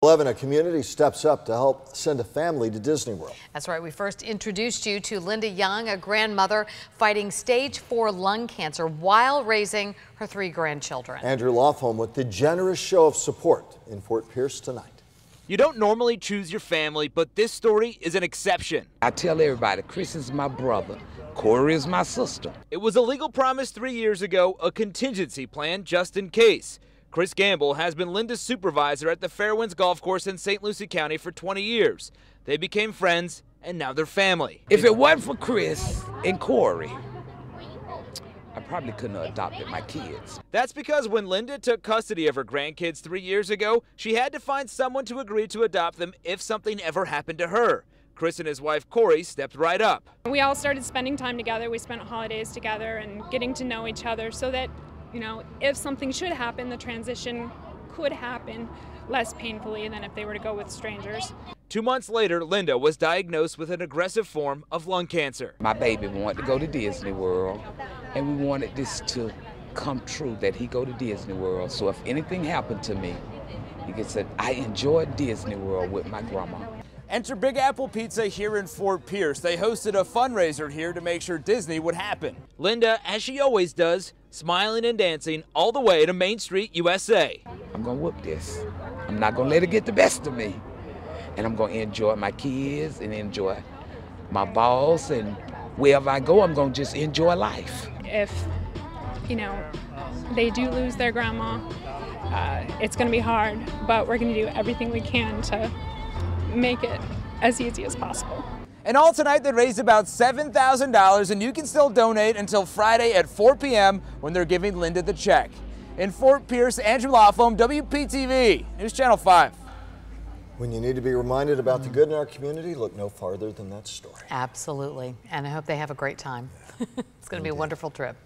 11, a community steps up to help send a family to Disney World. That's right. We first introduced you to Linda Young, a grandmother fighting stage 4 lung cancer while raising her 3 grandchildren. Andrew Lothholm with the generous show of support in Fort Pierce tonight. You don't normally choose your family, but this story is an exception. I tell everybody, Chris is my brother, Corey is my sister. It was a legal promise 3 years ago, a contingency plan just in case. Chris Gamble has been Linda's supervisor at the Fairwinds Golf Course in St. Lucie County for 20 years. They became friends, and now they're family. If it wasn't for Chris and Corey, I probably couldn't have adopted my kids. That's because when Linda took custody of her grandkids 3 years ago, she had to find someone to agree to adopt them if something ever happened to her. Chris and his wife Corey stepped right up. We all started spending time together. We spent holidays together and getting to know each other so that, you know, if something should happen, the transition could happen less painfully than if they were to go with strangers. 2 months later, Linda was diagnosed with an aggressive form of lung cancer. My baby wanted to go to Disney World, and we wanted this to come true, that he go to Disney World. So if anything happened to me, he could say, I enjoyed Disney World with my grandma. Enter Big Apple Pizza here in Fort Pierce. They hosted a fundraiser here to make sure Disney would happen. Linda, as she always does, smiling and dancing all the way to Main Street, USA. I'm gonna whoop this. I'm not gonna let it get the best of me. And I'm gonna enjoy my kids and enjoy my boss, and wherever I go, I'm gonna just enjoy life. If, you know, they do lose their grandma, it's going to be hard, but we're going to do everything we can to make it as easy as possible. And all tonight they raised about $7,000, and you can still donate until Friday at 4 p.m. when they're giving Linda the check. In Fort Pierce, Andrew Lothholm, WPTV, News Channel 5. When you need to be reminded about the good in our community, look no farther than that story. Absolutely. And I hope they have a great time. It's going to be a wonderful trip.